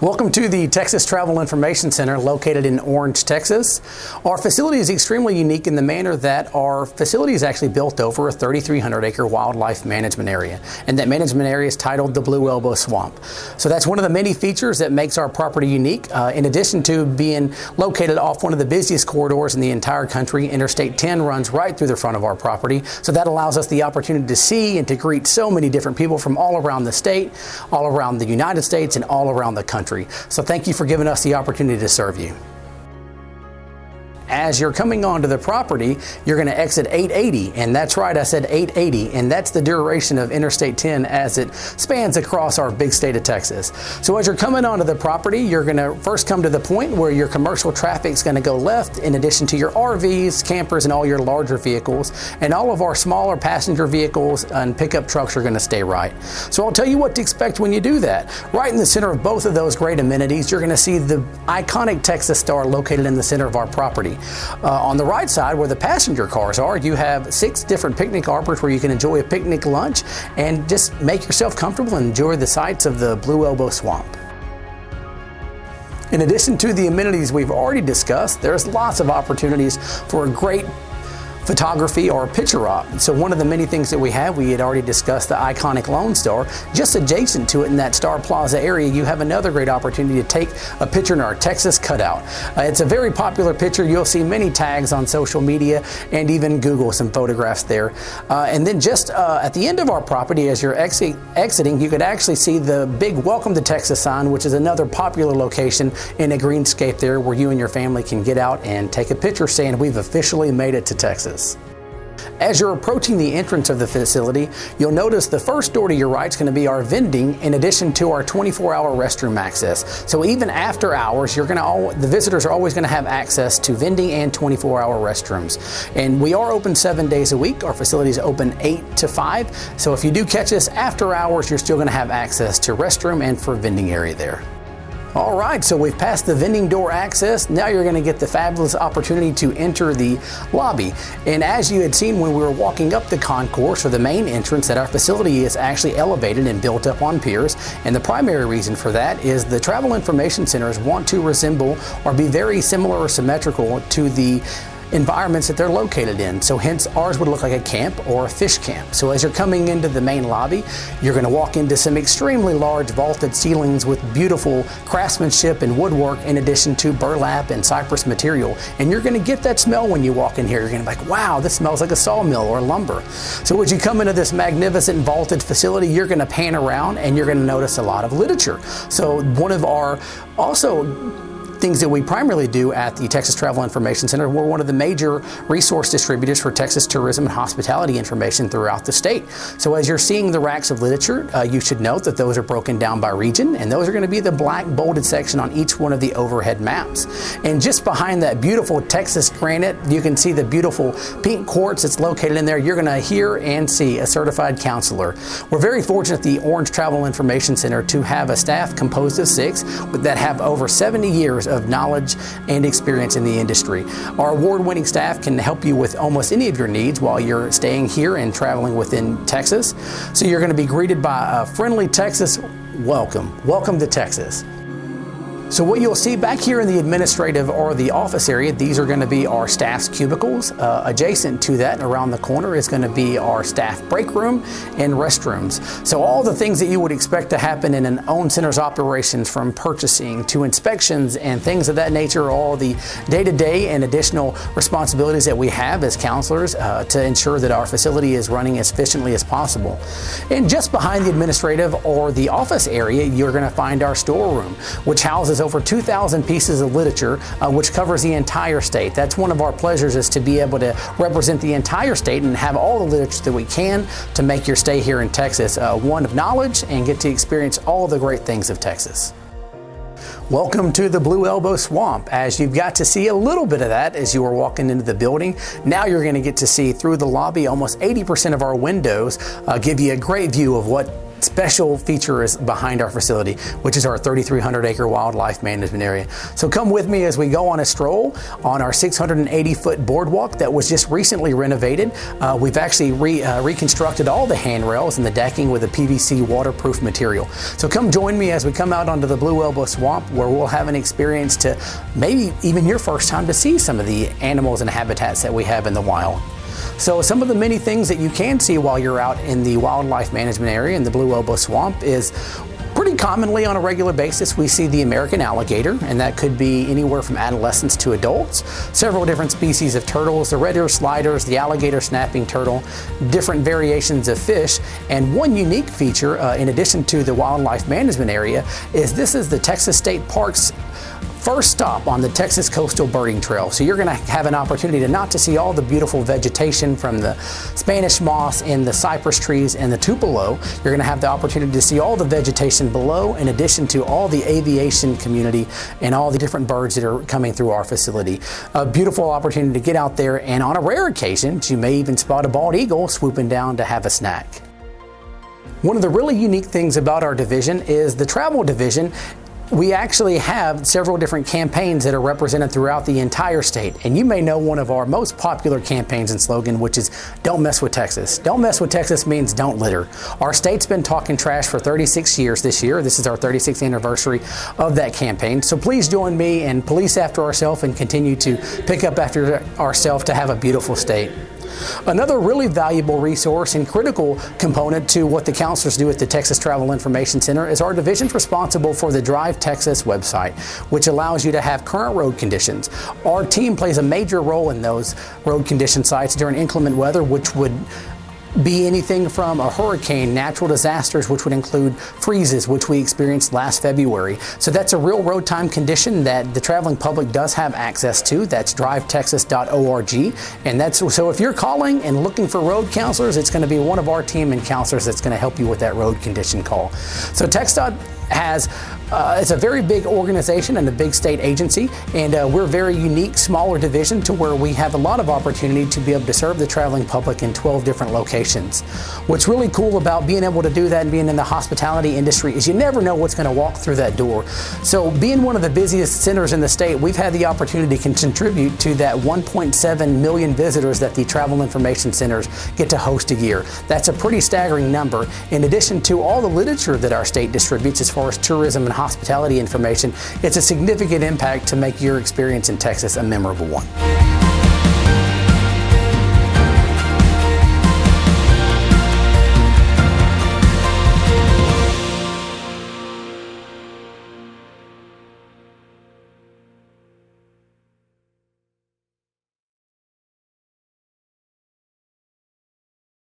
Welcome to the Texas Travel Information Center located in Orange, Texas. Our facility is extremely unique in the manner that our facility is actually built over a 3,300-acre wildlife management area, and that management area is titled the Blue Elbow Swamp. So that's one of the many features that makes our property unique. In addition to being located off one of the busiest corridors in the entire country, Interstate 10 runs right through the front of our property. So that allows us the opportunity to see and to greet so many different people from all around the state, all around the United States, and all around the country. So thank you for giving us the opportunity to serve you. As you're coming onto the property, you're going to exit 880, and that's right, I said 880, and that's the duration of Interstate 10 as it spans across our big state of Texas. So as you're coming onto the property, you're going to first come to the point where your commercial traffic is going to go left, in addition to your RVs, campers, and all your larger vehicles, and all of our smaller passenger vehicles and pickup trucks are going to stay right. So I'll tell you what to expect when you do that. Right in the center of both of those great amenities, you're going to see the iconic Texas Star located in the center of our property. On the right side, where the passenger cars are, you have 6 different picnic arbors where you can enjoy a picnic lunch and just make yourself comfortable and enjoy the sights of the Blue Elbow Swamp. In addition to the amenities we've already discussed, there's lots of opportunities for a great photography or picture op. So one of the many things that we had already discussed the iconic Lone Star. Just adjacent to it in that Star Plaza area, you have another great opportunity to take a picture in our Texas cutout. It's a very popular picture. You'll see many tags on social media and even Google some photographs there. And then just at the end of our property, as you're exiting, you could actually see the big Welcome to Texas sign, which is another popular location in a greenscape there where you and your family can get out and take a picture saying we've officially made it to Texas. As you're approaching the entrance of the facility, you'll notice the first door to your right is going to be our vending, in addition to our 24-hour restroom access. So even after hours, the visitors are always going to have access to vending and 24-hour restrooms. And we are open 7 days a week. Our facility is open 8 to 5. So if you do catch us after hours, you're still going to have access to restroom and for vending area there. All right, so we've passed the vending door access. Now you're going to get the fabulous opportunity to enter the lobby. And as you had seen when we were walking up the concourse, or the main entrance, that our facility is actually elevated and built up on piers. And the primary reason for that is the travel information centers want to resemble or be very similar or symmetrical to the environments that they're located in. So hence ours would look like a camp or a fish camp. So as you're coming into the main lobby, you're going to walk into some extremely large vaulted ceilings with beautiful craftsmanship and woodwork, in addition to burlap and cypress material. And you're going to get that smell when you walk in here. You're going to be like, wow, this smells like a sawmill or lumber. So as you come into this magnificent vaulted facility, you're going to pan around and you're going to notice a lot of literature. So one of our things that we primarily do at the Texas Travel Information Center, we're one of the major resource distributors for Texas tourism and hospitality information throughout the state. So as you're seeing the racks of literature, you should note that those are broken down by region, and those are going to be the black bolded section on each one of the overhead maps. And just behind that beautiful Texas granite, you can see the beautiful pink quartz that's located in there. You're going to hear and see a certified counselor. We're very fortunate at the Orange Travel Information Center to have a staff composed of 6 that have over 70 years of knowledge and experience in the industry. Our award-winning staff can help you with almost any of your needs while you're staying here and traveling within Texas. So you're going to be greeted by a friendly Texas welcome. Welcome to Texas. So what you'll see back here in the administrative or the office area, these are going to be our staff's cubicles. Adjacent to that and around the corner is going to be our staff break room and restrooms. So all the things that you would expect to happen in an owned center's operations, from purchasing to inspections and things of that nature, all the day-to-day and additional responsibilities that we have as counselors to ensure that our facility is running as efficiently as possible. And just behind the administrative or the office area, you're going to find our storeroom, which houses over 2,000 pieces of literature, which covers the entire state. That's one of our pleasures, is to be able to represent the entire state and have all the literature that we can to make your stay here in Texas one of knowledge and get to experience all the great things of Texas. Welcome to the Blue Elbow Swamp. As you've got to see a little bit of that as you were walking into the building, now you're going to get to see through the lobby. Almost 80% of our windows give you a great view of what special feature is behind our facility, which is our 3,300-acre wildlife management area. So come with me as we go on a stroll on our 680-foot boardwalk that was just recently renovated. We've actually reconstructed all the handrails and the decking with a PVC waterproof material. So come join me as we come out onto the Blue Elbow Swamp, where we'll have an experience to maybe even your first time to see some of the animals and habitats that we have in the wild. So some of the many things that you can see while you're out in the wildlife management area in the Blue Elbow Swamp is pretty commonly on a regular basis we see the American alligator, and that could be anywhere from adolescents to adults. Several different species of turtles, the red ear sliders, the alligator snapping turtle, different variations of fish, and one unique feature in addition to the wildlife management area is this is the Texas State Park's first stop on the Texas Coastal Birding Trail. So you're going to have an opportunity to not to see all the beautiful vegetation from the Spanish moss and the cypress trees and the tupelo. You're going to have the opportunity to see all the vegetation below, in addition to all the aviation community and all the different birds that are coming through our facility. A beautiful opportunity to get out there, and on a rare occasion, you may even spot a bald eagle swooping down to have a snack. One of the really unique things about our division is the travel division. We actually have several different campaigns that are represented throughout the entire state. And you may know one of our most popular campaigns and slogan, which is Don't Mess with Texas. Don't Mess with Texas means don't litter. Our state's been talking trash for 36 years this year. This is our 36th anniversary of that campaign. So please join me and police after ourselves and continue to pick up after ourselves to have a beautiful state. Another really valuable resource and critical component to what the counselors do at the Texas Travel Information Center is our division's responsible for the Drive Texas website, which allows you to have current road conditions. Our team plays a major role in those road condition sites during inclement weather, which would be anything from a hurricane, natural disasters, which would include freezes, which we experienced last February. So that's a real road time condition that the traveling public does have access to. That's drivetexas.org. And that's so if you're calling and looking for road counselors, it's going to be one of our team and counselors that's going to help you with that road condition call. So TxDOT it's a very big organization and a big state agency, and we're a very unique, smaller division to where we have a lot of opportunity to be able to serve the traveling public in 12 different locations. What's really cool about being able to do that and being in the hospitality industry is you never know what's going to walk through that door. So being one of the busiest centers in the state, we've had the opportunity to contribute to that 1.7 million visitors that the Travel Information Centers get to host a year. That's a pretty staggering number. In addition to all the literature that our state distributes as far as tourism and hospitality information, it's a significant impact to make your experience in Texas a memorable one.